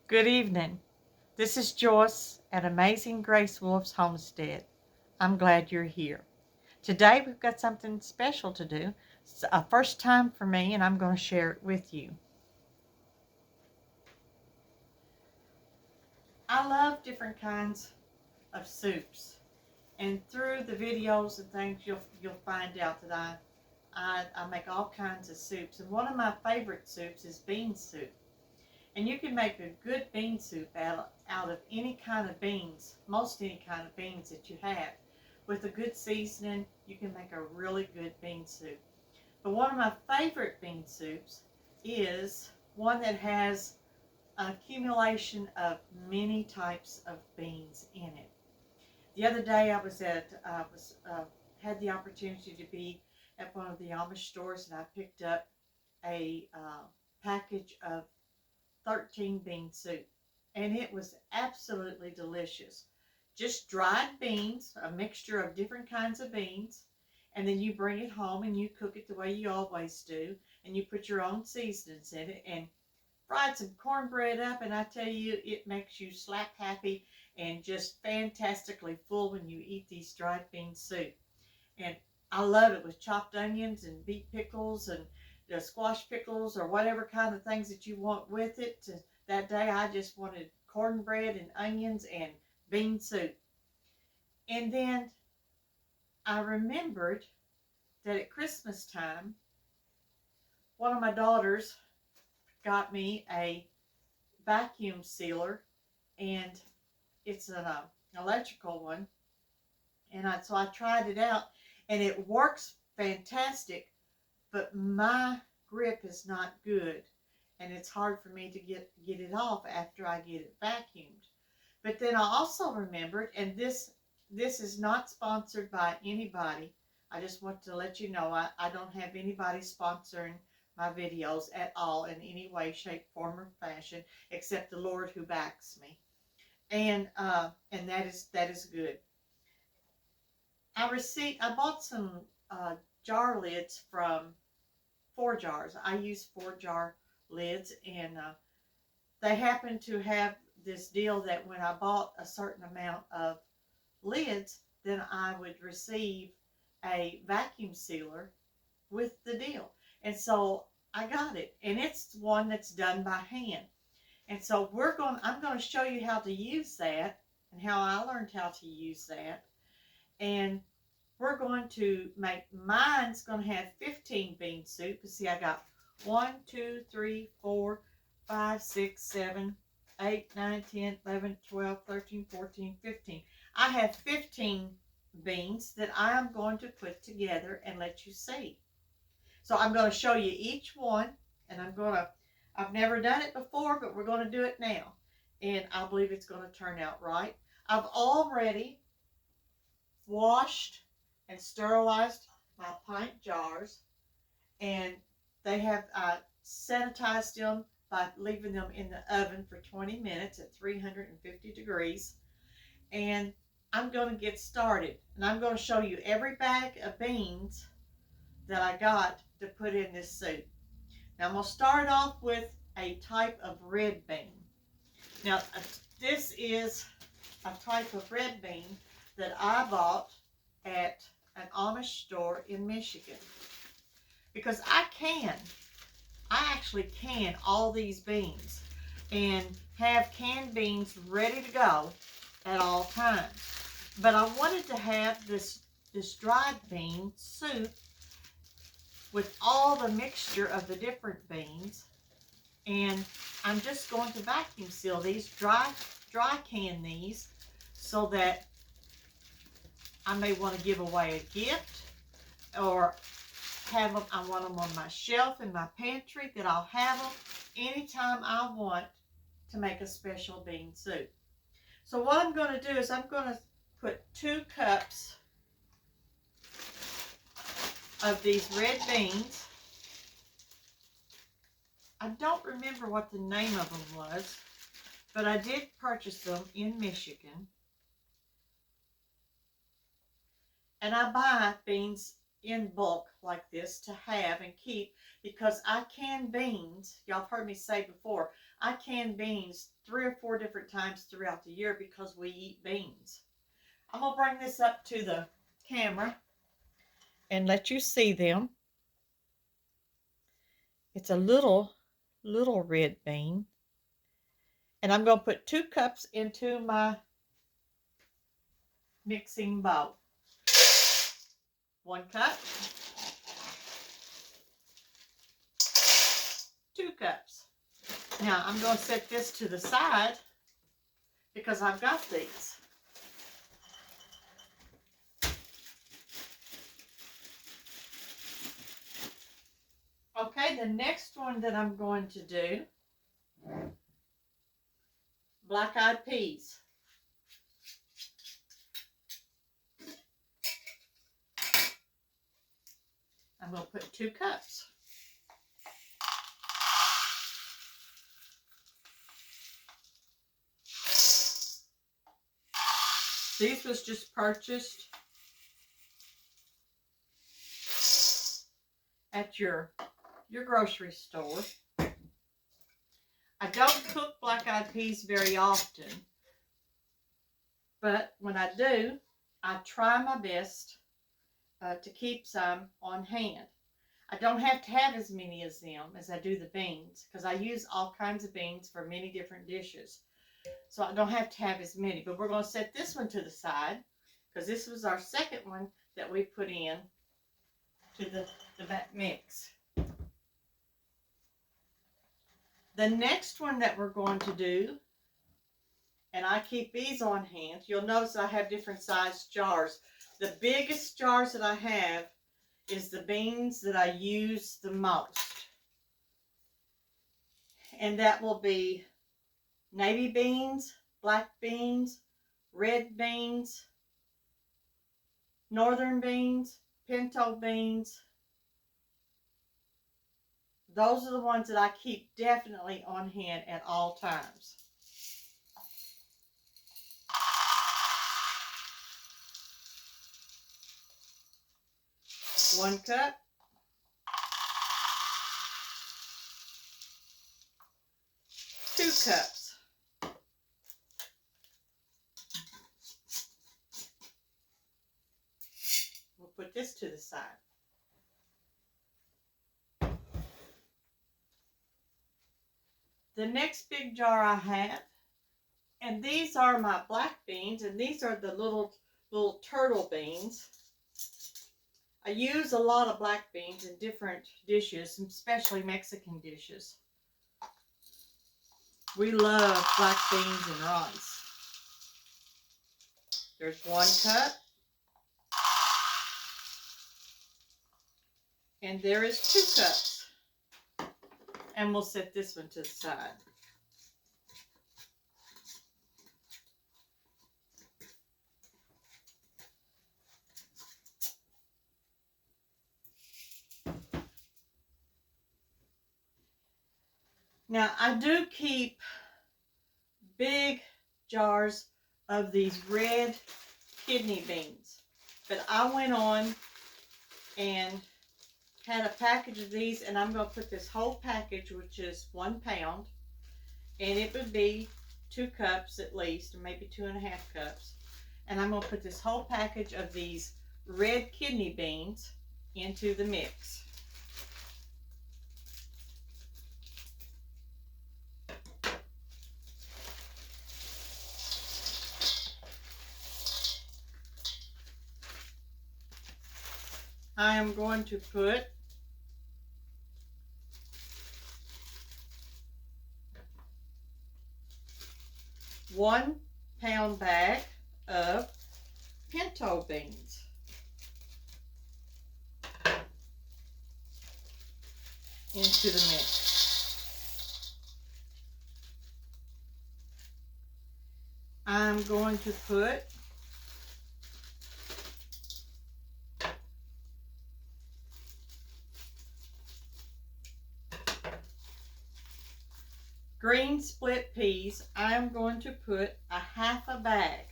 Good evening. This is Joyce at Amazing Grace Wolf's Homestead. I'm glad you're here. Today we've got something special to do. It's a first time for me, and I'm going to share it with you. I love different kinds of soups, and through the videos and things, you'll find out that I make all kinds of soups, and one of my favorite soups is bean soup. And you can make a good bean soup out of any kind of beans, most any kind of beans that you have. With a good seasoning, you can make a really good bean soup. But one of my favorite bean soups is one that has an accumulation of many types of beans in it. The other day had the opportunity to be at one of the Amish stores, and I picked up a package of 13 bean soup, and it was absolutely delicious. Just dried beans, a mixture of different kinds of beans, and then you bring it home and you cook it the way you always do, and you put your own seasonings in it, and fried some cornbread up, and I tell you, it makes you slap happy and just fantastically full when you eat these dried bean soup. And I love it with chopped onions and beet pickles and the squash pickles or whatever kind of things that you want with it. That day I just wanted cornbread and onions and bean soup. And then I remembered that at Christmas time, one of my daughters got me a vacuum sealer, and it's an electrical one. And so I tried it out, and it works fantastic, but my grip is not good, and it's hard for me to get it off after I get it vacuumed. But then I also remembered, and this is not sponsored by anybody. I just want to let you know I don't have anybody sponsoring my videos at all in any way, shape, form, or fashion, except the Lord who backs me, and that is good. I bought some jar lids from 4 jars. I use 4 jar lids, and they happen to have this deal that when I bought a certain amount of lids, then I would receive a vacuum sealer with the deal. And so I got it, and it's one that's done by hand. And so I'm going to show you how to use that and how I learned how to use that. And we're going to make, mine's going to have 15 bean soup. You see, I got 1, 2, 3, 4, 5, 6, 7, 8, 9, 10, 11, 12, 13, 14, 15. I have 15 beans that I am going to put together and let you see. So I'm going to show you each one, and I've never done it before, but we're going to do it now. And I believe it's going to turn out right. I've already washed and sterilized my pint jars, and they have sanitized them by leaving them in the oven for 20 minutes at 350 degrees. And I'm going to get started, and I'm going to show you every bag of beans that I got to put in this soup. Now I'm going to start off with a type of red bean. Now this is a type of red bean that I bought at an Amish store in Michigan, because I actually can all these beans and have canned beans ready to go at all times. But I wanted to have this dried bean soup with all the mixture of the different beans, and I'm just going to vacuum seal these, dry can these, so that I may want to give away a gift, or have them. I want them on my shelf in my pantry, that I'll have them anytime I want to make a special bean soup. So what I'm going to do is I'm going to put 2 cups of these red beans. I don't remember what the name of them was, but I did purchase them in Michigan. And I buy beans in bulk like this to have and keep, because I can beans. Y'all have heard me say before, I can beans 3 or 4 different times throughout the year because we eat beans. I'm going to bring this up to the camera and let you see them. It's a little red bean. And I'm going to put 2 cups into my mixing bowl. 1 cup. 2 cups. Now I'm going to set this to the side because I've got these. Okay, the next one that I'm going to do, black-eyed peas. I'm going to put 2 cups. These was just purchased at your grocery store. I don't cook black-eyed peas very often, but when I do, I try my best to keep some on hand. I don't have to have as many as them as I do the beans, because I use all kinds of beans for many different dishes. So I don't have to have as many, but we're going to set this one to the side because this was our second one that we put in to the mix. The next one that we're going to do, and I keep these on hand, you'll notice I have different sized jars. The biggest jars that I have is the beans that I use the most. And that will be navy beans, black beans, red beans, northern beans, pinto beans. Those are the ones that I keep definitely on hand at all times. One cup. 2 cups. We'll put this to the side. The next big jar I have, and these are my black beans, and these are the little turtle beans. I use a lot of black beans in different dishes, especially Mexican dishes. We love black beans and rice. There's 1 cup. And there is 2 cups. And we'll set this one to the side. Now, I do keep big jars of these red kidney beans, but I went on and had a package of these, and I'm going to put this whole package, which is 1 pound, and it would be 2 cups at least, or maybe 2.5 cups, and I'm going to put this whole package of these red kidney beans into the mix. I am going to put 1 pound bag of pinto beans. Into the mix. I'm going to put green split peas. I am going to put 1/2 bag.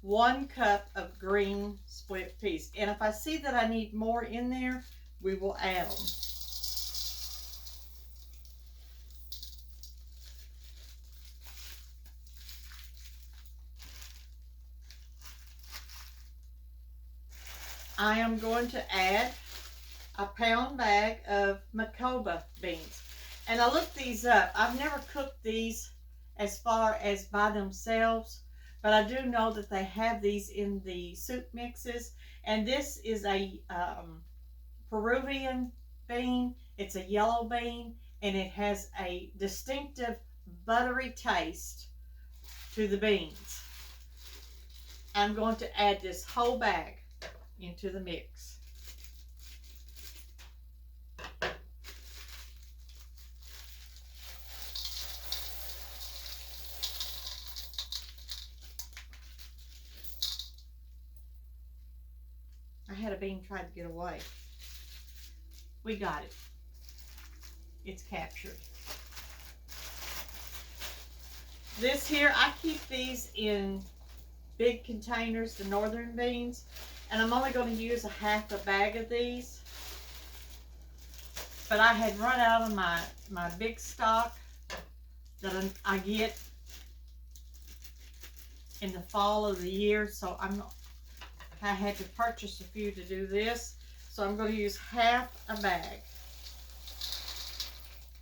1 cup of green split peas. And if I see that I need more in there, we will add them. I am going to add a pound bag of Macoba beans. And I looked these up. I've never cooked these as far as by themselves, but I do know that they have these in the soup mixes. And this is a Peruvian bean. It's a yellow bean, and it has a distinctive buttery taste to the beans. I'm going to add this whole bag into the mix. I had a bean try to get away. We got it. It's captured. This here, I keep these in big containers, the northern beans, and I'm only going to use a half a bag of these. But I had run out of my big stock that I get in the fall of the year, so I had to purchase a few to do this. So I'm going to use half a bag,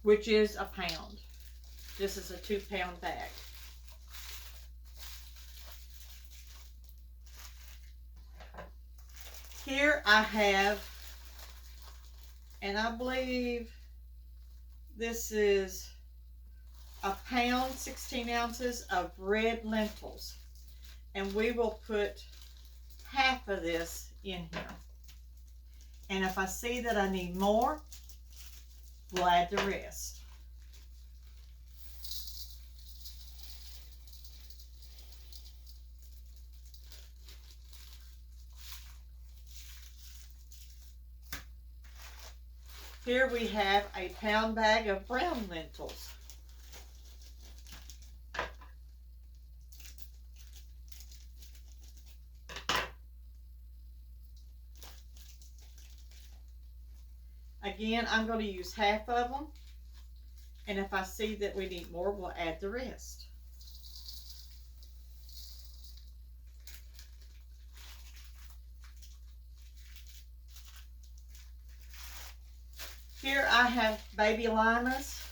which is a pound. This is a 2-pound bag. Here I have, and I believe this is a pound, 16 ounces of red lentils. And we will put half of this in here. And if I see that I need more, we'll add the rest. Here we have a pound bag of brown lentils. Again, I'm going to use half of them, and if I see that we need more, we'll add the rest. Here I have baby limas.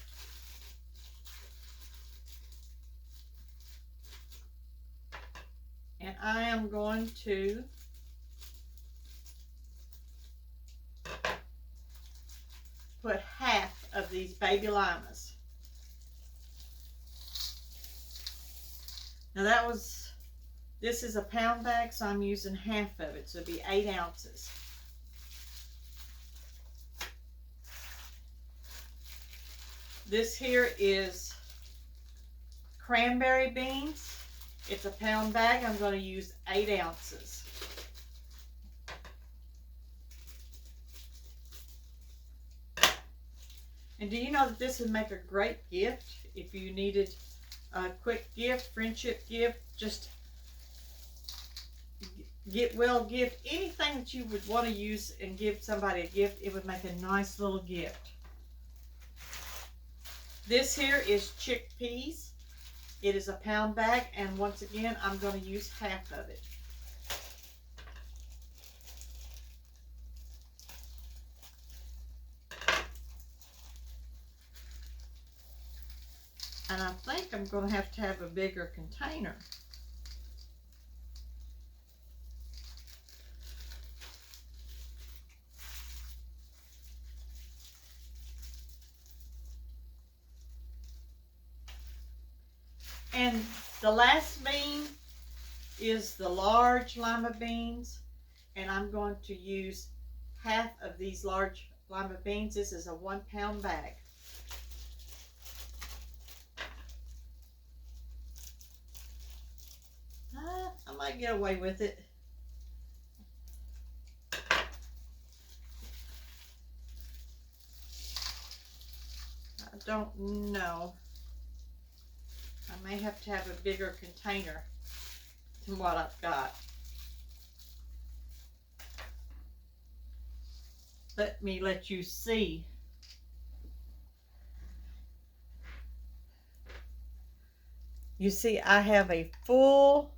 And I am going to put half of these baby limas. Now this is a pound bag, so I'm using half of it, so it'll be 8 ounces. This here is cranberry beans. It's a pound bag. I'm going to use 8 ounces. And do you know that this would make a great gift if you needed a quick gift, friendship gift, just get well gift, anything that you would want to use and give somebody a gift, it would make a nice little gift. This here is chickpeas. It is a pound bag, and once again, I'm going to use half of it. And I think I'm going to have a bigger container. And the last bean is the large lima beans, and I'm going to use half of these large lima beans. This is a 1 pound bag. I might get away with it. I don't know. I may have to have a bigger container. than what I've got. Let me let you see. You see, I have a full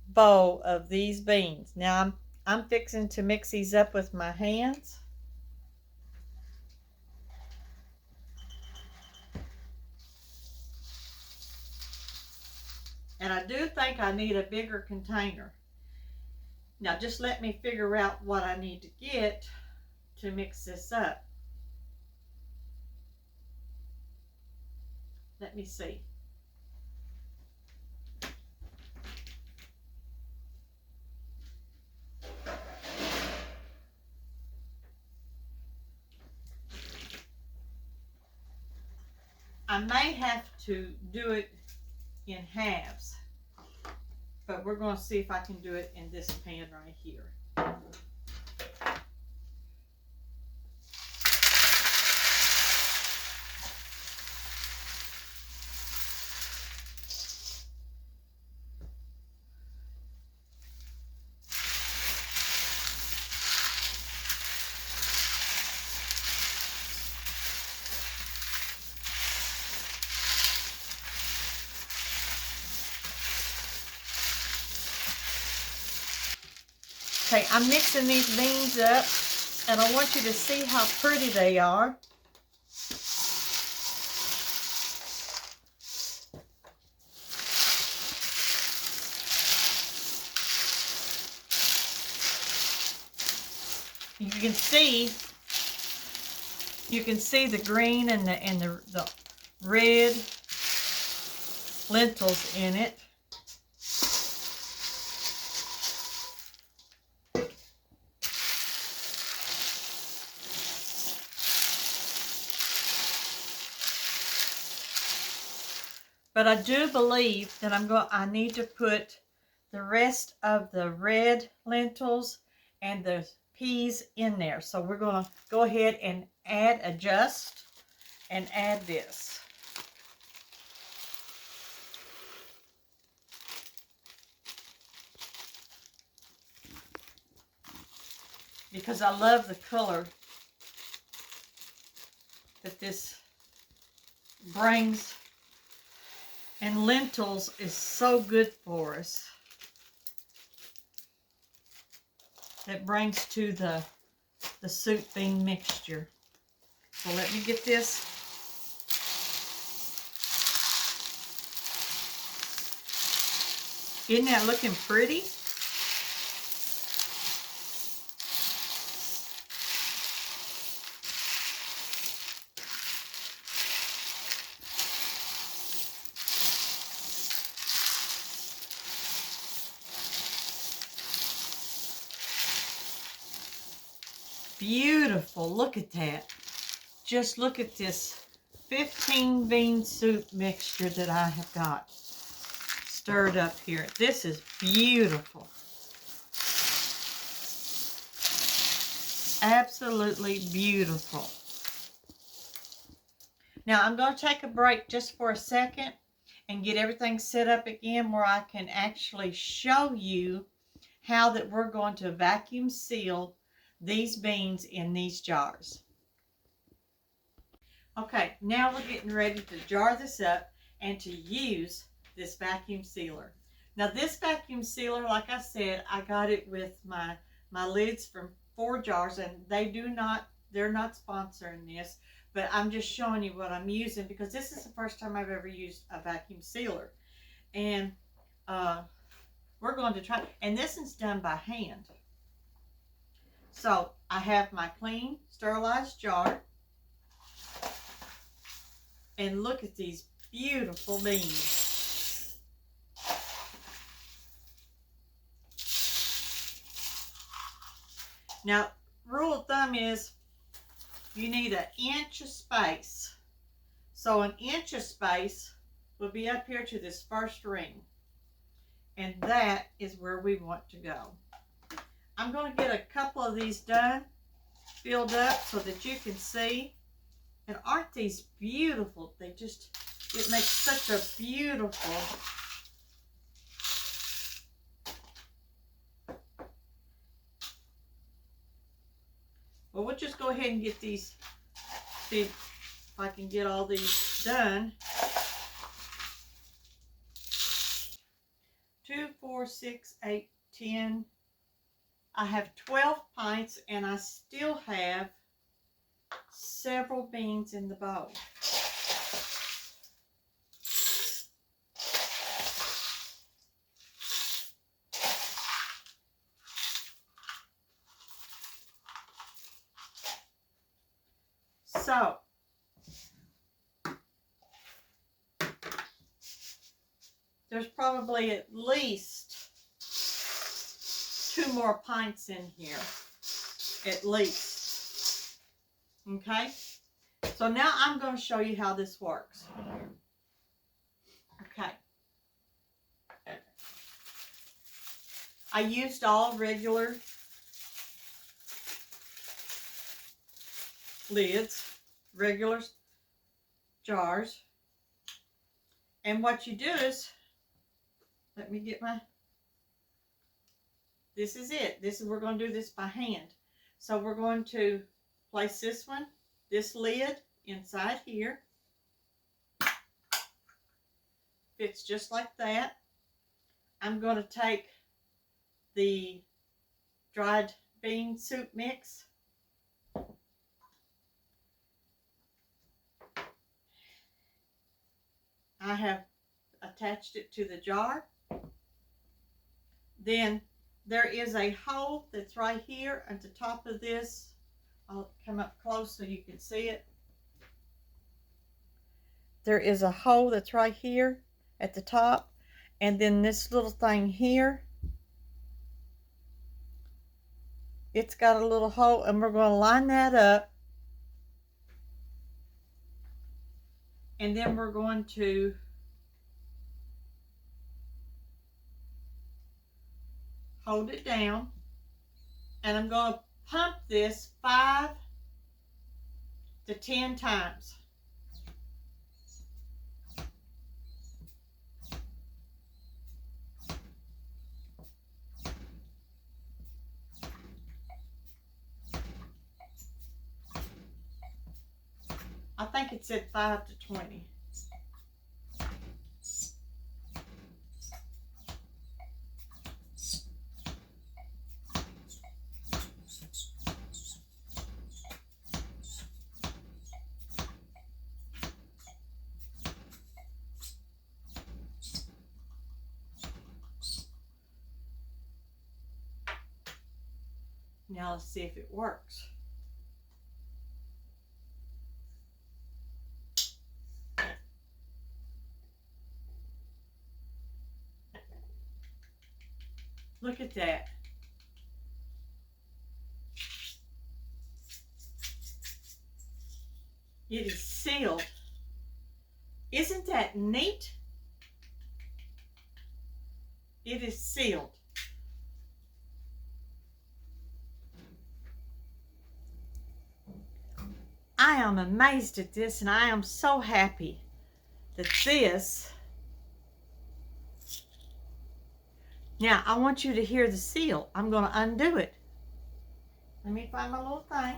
bowl of these beans. Now I'm fixing to mix these up with my hands. And I do think I need a bigger container. Now just let me figure out what I need to get to mix this up. Let me see. I may have to do it in halves, but we're going to see if I can do it in this pan right here. Okay, I'm mixing these beans up, and I want you to see how pretty they are. You can see the green and the red lentils in it. But I do believe that I need to put the rest of the red lentils and the peas in there. So we're going to go ahead and adjust and add this. Because I love the color that this brings. And lentils is so good for us. That brings to the soup bean mixture. So let me get this. Isn't that looking pretty? Beautiful. Look at that. Just look at this 15 bean soup mixture that I have got stirred up here. This is beautiful. Absolutely beautiful. Now I'm going to take a break just for a second and get everything set up again where I can actually show you how that we're going to vacuum seal these beans in these jars. Okay, now we're getting ready to jar this up and to use this vacuum sealer. Now this vacuum sealer, like I said, I got it with my lids from 4 jars, and they're not sponsoring this, but I'm just showing you what I'm using because this is the first time I've ever used a vacuum sealer. And we're going to try, and this is done by hand. So I have my clean, sterilized jar. And look at these beautiful beans. Now, rule of thumb is you need 1 inch of space. So 1 inch of space will be up here to this first ring. And that is where we want to go. I'm going to get a couple of these done, filled up so that you can see. And aren't these beautiful? It makes such a beautiful Well, we'll just go ahead and get these, see if I can get all these done. 2, 4, 6, 8, 10. I have 12 pints, and I still have several beans in the bowl. So, there's probably at least 2 more pints in here, at least. Okay? So now I'm going to show you how this works. Okay. I used all regular lids, regular jars. And what you do is, let me get my, this is it. We're going to do this by hand. So we're going to place this one, this lid inside here. Fits just like that. I'm going to take the dried bean soup mix. I have attached it to the jar. Then there is a hole that's right here at the top of this. I'll come up close so you can see it. There is a hole that's right here at the top, and then this little thing here, it's got a little hole, and we're going to line that up, and then we're going to hold it down, and I'm going to pump this 5 to 10 times. I think it said 5 to 20. Now let's see if it works. Look at that. It is sealed. Isn't that neat? It is sealed. I am amazed at this, and I am so happy that this. Now, I want you to hear the seal. I'm going to undo it. Let me find my little thing.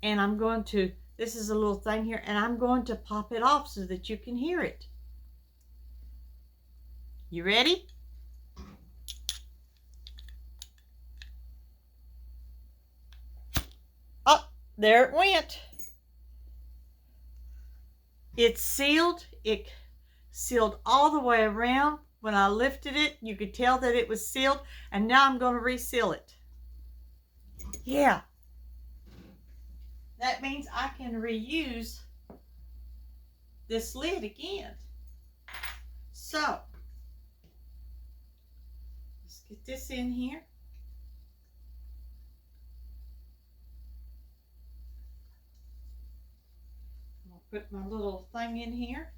And I'm going to, this is a little thing here, and I'm going to pop it off so that you can hear it. You ready? Oh, there it went. It's sealed. It sealed all the way around. When I lifted it, you could tell that it was sealed, and now I'm going to reseal it. Yeah. That means I can reuse this lid again. So, let's get this in here. I'll put my little thing in here.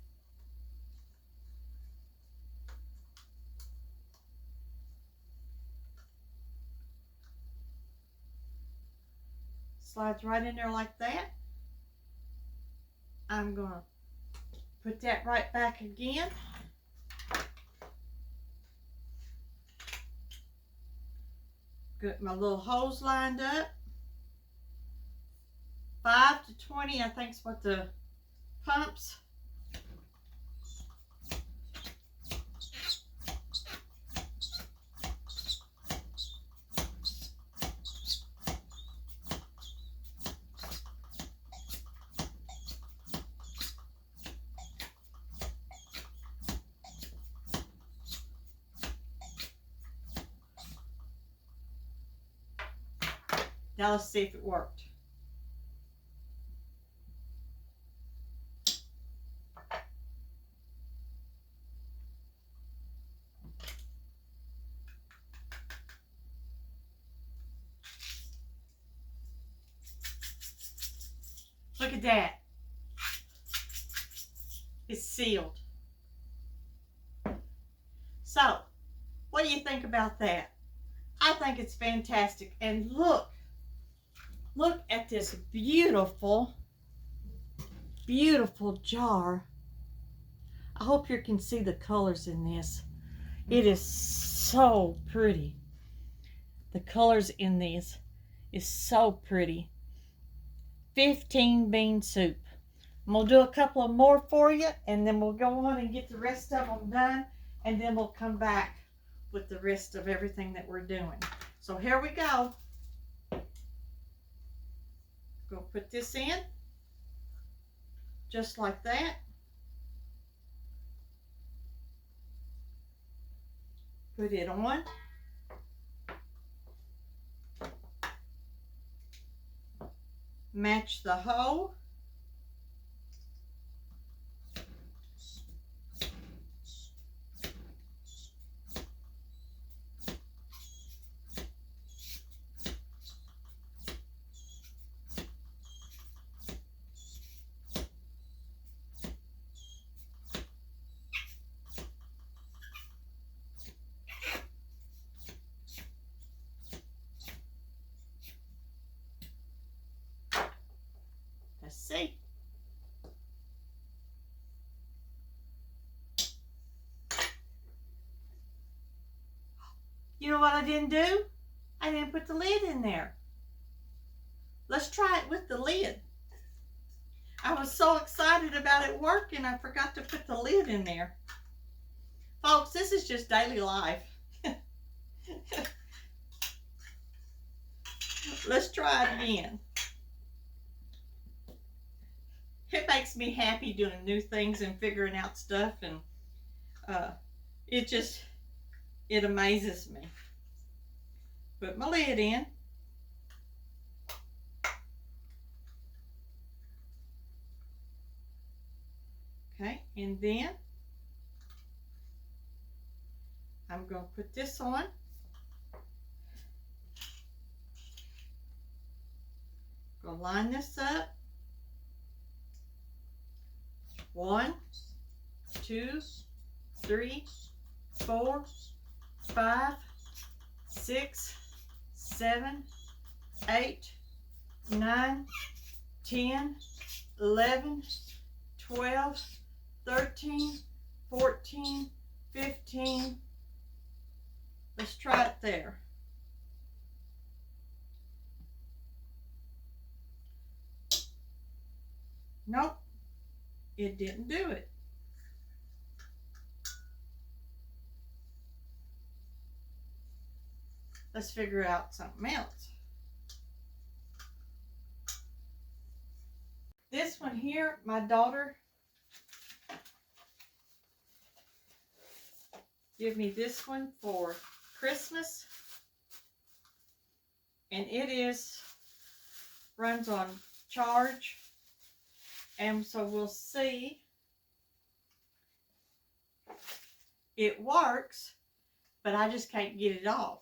Slides right in there like that. I'm going to put that right back again. Get my little holes lined up. 5 to 20, I think is what the pumps. Now let's see if it worked. Look at that. It's sealed. So, what do you think about that? I think it's fantastic. And look at this beautiful, beautiful jar. I hope you can see the colors in this. It is so pretty. The colors in these is so pretty. 15 bean soup. I'm going to do a couple of more for you, and then we'll go on and get the rest of them done, and then we'll come back with the rest of everything that we're doing. So here we go. Go put this in, just like that. Put it on. Match the hole. Let's see. You know what I didn't do? I didn't put the lid in there. Let's try it with the lid. I was so excited about it working, I forgot to put the lid in there. Folks, this is just daily life. Let's try it again. It makes me happy doing new things and figuring out stuff, and it amazes me. Put my lid in. Okay, and then I'm going to put this on. Go line this up. 1, 2, 3, 4, 5, 6, 7, 8, 9, 10, 11, 12, 13, 14, 15. Let's try it there. Nope, it didn't do it. Let's figure out something else. This one here, my daughter gave me this one for Christmas, and it runs on charge, and so we'll see. It works, but I just can't get it off.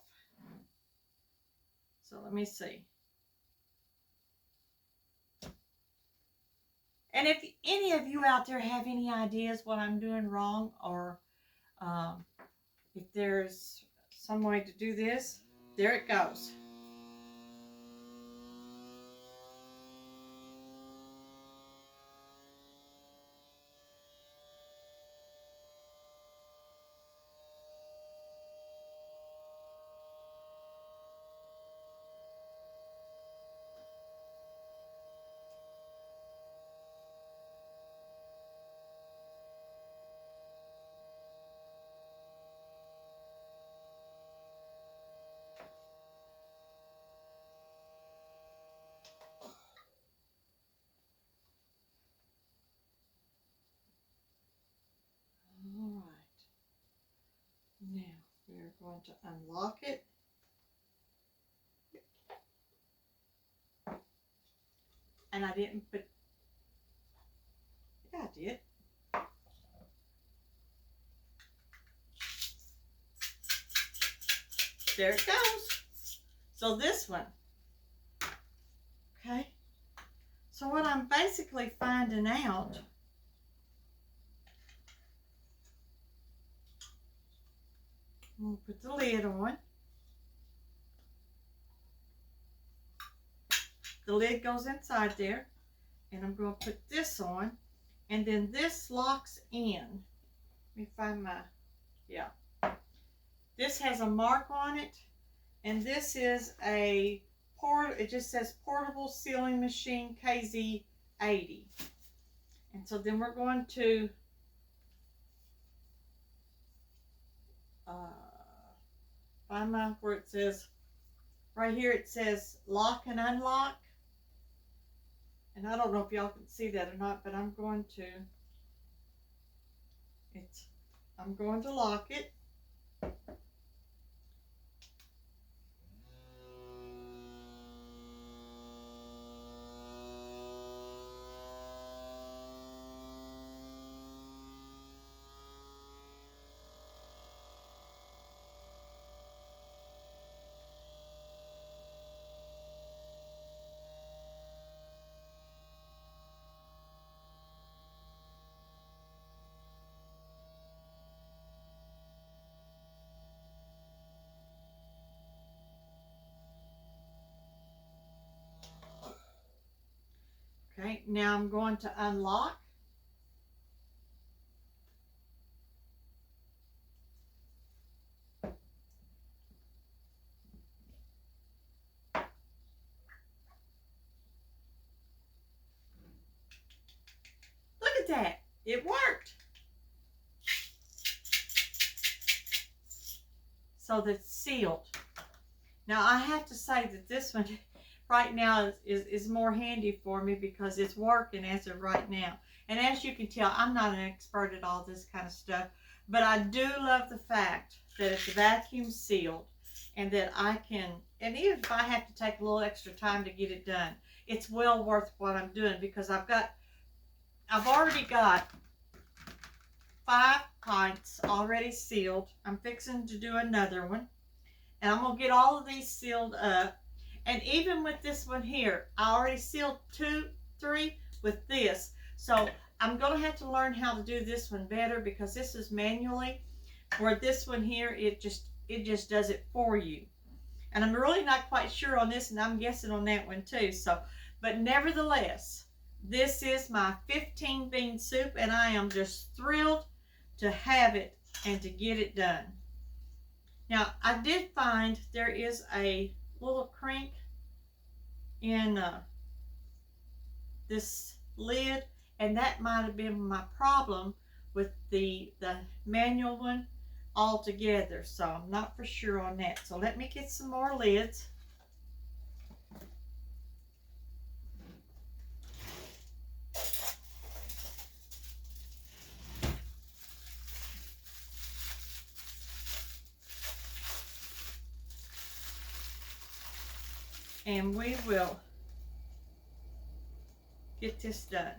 So let me see. And if any of you out there have any ideas what I'm doing wrong, or if there's some way to do this, there it goes. going to unlock it. And I didn't put, yeah, I did. There it goes. So this one, okay. So what I'm basically finding out, I'm going to put the lid on. The lid goes inside there, and I'm going to put this on, and then this locks in. Let me find my, yeah. This has a mark on it, and this is a it just says portable sealing machine KZ80. And so then we're going to find where it says, right here it says lock and unlock. And I don't know if y'all can see that or not, but I'm going to lock it. Okay, now I'm going to unlock. Look at that, it worked. So that's sealed. Now I have to say that this one right now is more handy for me because it's working as of right now. And as you can tell, I'm not an expert at all this kind of stuff, but I do love the fact that it's vacuum sealed and that I can, and even if I have to take a little extra time to get it done, it's well worth what I'm doing because I've already got 5 pints already sealed. I'm fixing to do another one, and I'm gonna get all of these sealed up. And even with this one here, I already sealed 2, 3 with this. So I'm gonna have to learn how to do this one better because this is manually. Where this one here, it just does it for you. And I'm really not quite sure on this, and I'm guessing on that one too. So, but nevertheless, this is my 15 bean soup, and I am just thrilled to have it and to get it done. Now, I did find there is a little crank in this lid, and that might have been my problem with the manual one altogether. So I'm not for sure on that. So let me get some more lids. And we will get this done.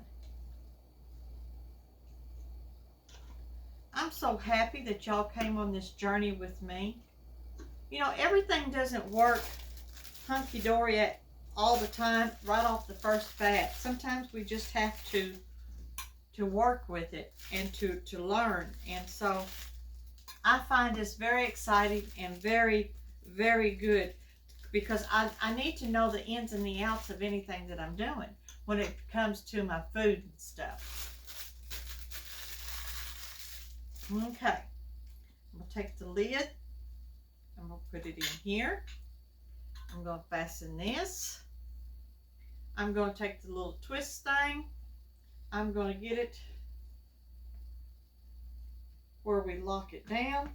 I'm so happy that y'all came on this journey with me. You know, everything doesn't work hunky-dory all the time right off the first bat. Sometimes we just have to work with it and to learn. And so I find this very exciting and very, very good because I need to know the ins and the outs of anything that I'm doing when it comes to my food and stuff. Okay, I'm going to take the lid, I'm going to put it in here. I'm going to fasten this. I'm going to take the little twist thing. I'm going to get it where we lock it down.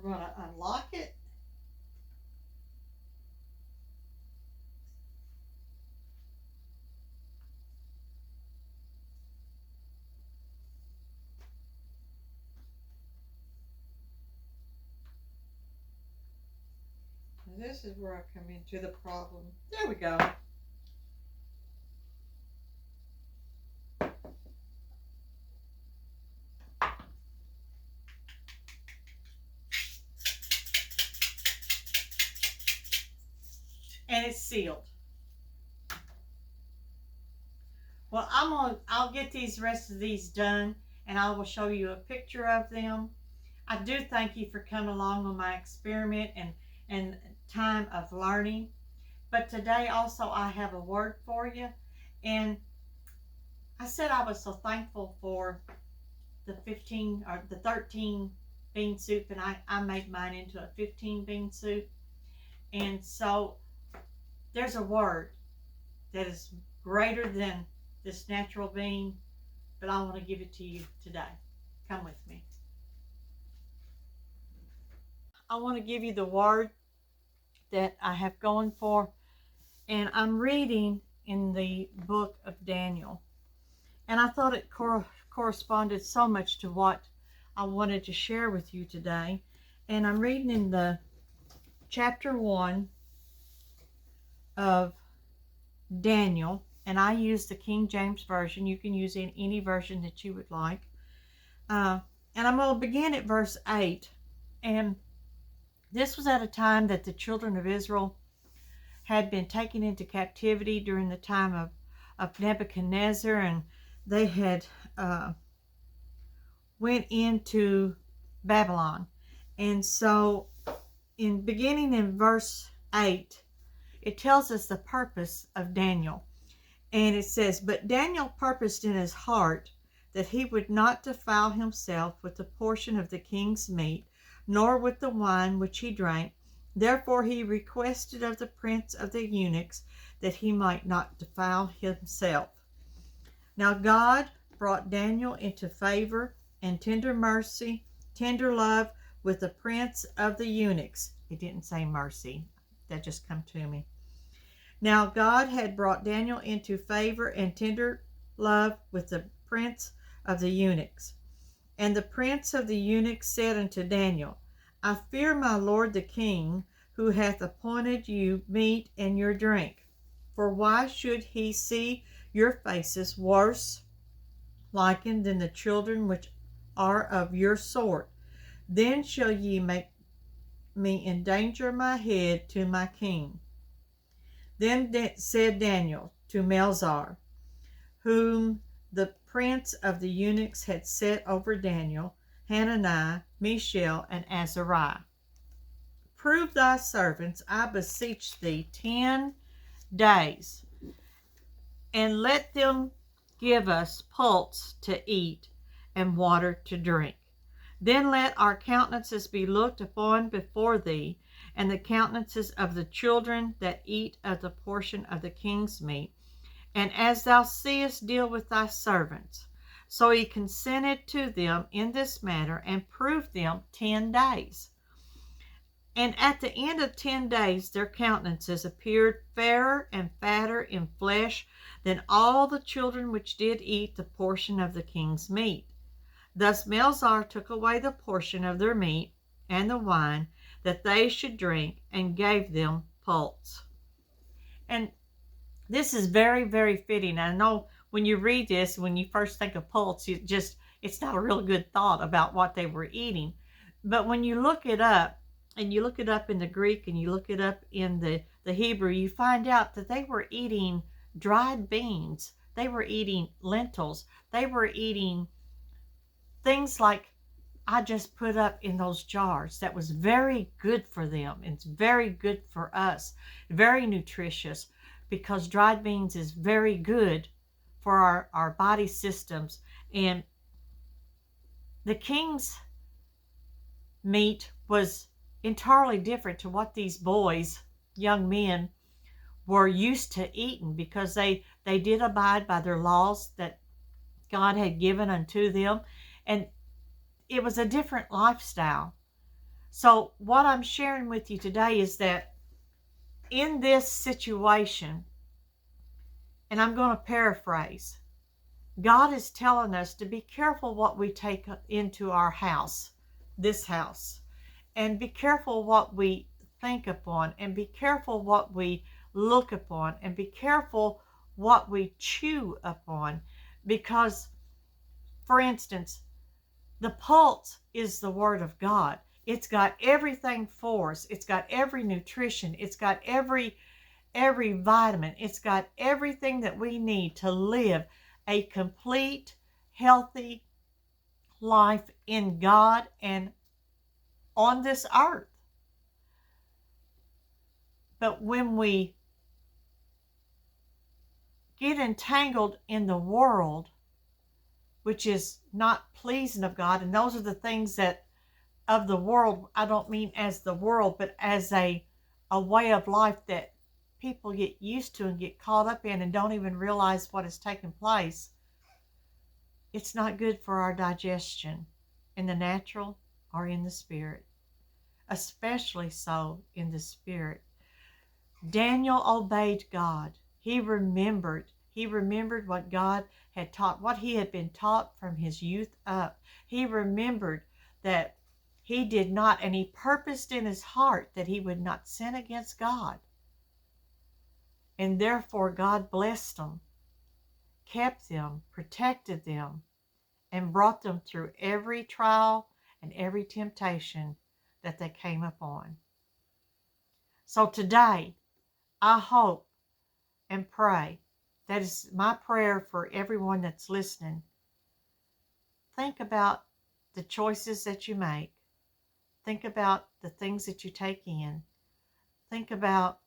We're going to unlock it. This is where I come into the problem. There we go. And it's sealed. Well, I'll get these rest of these done, and I will show you a picture of them. I do thank you for coming along on my experiment and time of learning. But today also I have a word for you. And I said I was so thankful for the 15 or the 13 bean soup, and I made mine into a 15 bean soup. And so there's a word that is greater than this natural bean, but I want to give it to you today. Come with me. I want to give you the word that I have going for, and I'm reading in the book of Daniel, and I thought it corresponded so much to what I wanted to share with you today. And I'm reading in the chapter 1 of Daniel, and I use the King James Version. You can use any version that you would like. And I'm going to begin at verse 8. And this was at a time that the children of Israel had been taken into captivity during the time of Nebuchadnezzar, and they had went into Babylon. And so beginning in verse 8, it tells us the purpose of Daniel. And it says, "But Daniel purposed in his heart that he would not defile himself with the portion of the king's meat, nor with the wine which he drank. Therefore he requested of the prince of the eunuchs that he might not defile himself. Now God brought Daniel into favor and tender love with the prince of the eunuchs." It didn't say mercy. That just come to me. Now God had brought Daniel into favor and tender love with the prince of the eunuchs. And the prince of the eunuchs said unto Daniel, "I fear my lord the king, who hath appointed you meat and your drink. For why should he see your faces worse likened than the children which are of your sort? Then shall ye make me endanger my head to my king." Then said Daniel to Melzar, whom the prince of the eunuchs had set over Daniel, Hananiah, Mishael, and Azariah, "Prove thy servants, I beseech thee, 10 days, and let them give us pulse to eat and water to drink. Then let our countenances be looked upon before thee, and the countenances of the children that eat of the portion of the king's meat. And as thou seest, deal with thy servants." So he consented to them in this matter, and proved them 10 days. And at the end of 10 days their countenances appeared fairer and fatter in flesh than all the children which did eat the portion of the king's meat. Thus Melzar took away the portion of their meat and the wine that they should drink, and gave them pulse. And this is very, very fitting. I know when you read this, when you first think of pulse, it's not a real good thought about what they were eating. But when you look it up, and you look it up in the Greek, and you look it up in the Hebrew, you find out that they were eating dried beans. They were eating lentils. They were eating things like I just put up in those jars. That was very good for them. It's very good for us. Very nutritious, because dried beans is very good for our body systems. And the king's meat was entirely different to what these boys, young men, were used to eating, because they did abide by their laws that God had given unto them. And it was a different lifestyle. So what I'm sharing with you today is that in this situation, and I'm going to paraphrase, God is telling us to be careful what we take into our house, this house, and be careful what we think upon, and be careful what we look upon, and be careful what we chew upon. Because, for instance, the pulse is the Word of God. It's got everything for us. It's got every nutrition. It's got every vitamin. It's got everything that we need to live a complete, healthy life in God and on this earth. But when we get entangled in the world, which is not pleasing of God, and those are the things that of the world, I don't mean as the world, but as a way of life that people get used to and get caught up in and don't even realize what is taking place. It's not good for our digestion in the natural or in the spirit, especially so in the spirit. Daniel obeyed God. He remembered what God had taught, what he had been taught from his youth up. He remembered that he did not, and he purposed in his heart that he would not sin against God. And therefore God blessed them, kept them, protected them, and brought them through every trial and every temptation that they came upon. So today, I hope and pray, that is my prayer for everyone that's listening. Think about the choices that you make. Think about the things that you take in. Think about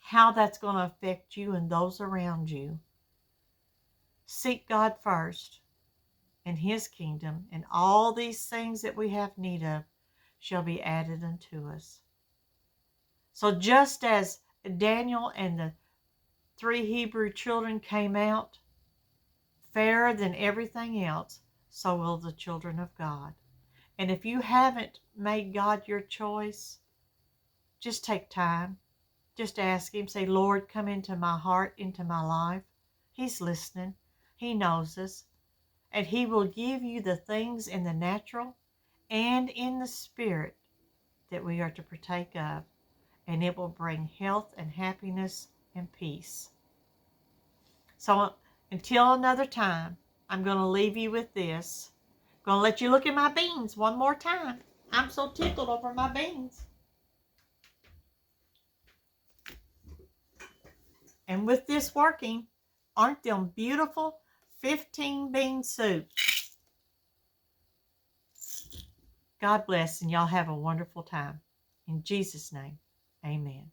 how that's going to affect you and those around you. Seek God first and his kingdom, and all these things that we have need of shall be added unto us. So just as Daniel and the 3 Hebrew children came out fairer than everything else, so will the children of God. And if you haven't made God your choice, just take time. Just ask him. Say, Lord, come into my heart, into my life. He's listening. He knows us. And he will give you the things in the natural and in the spirit that we are to partake of. And it will bring health and happiness and peace. So until another time, I'm going to leave you with this. I'm going to let you look at my beans one more time. I'm so tickled over my beans. And with this working, aren't them beautiful 15 bean soup? God bless, and y'all have a wonderful time. In Jesus' name, amen.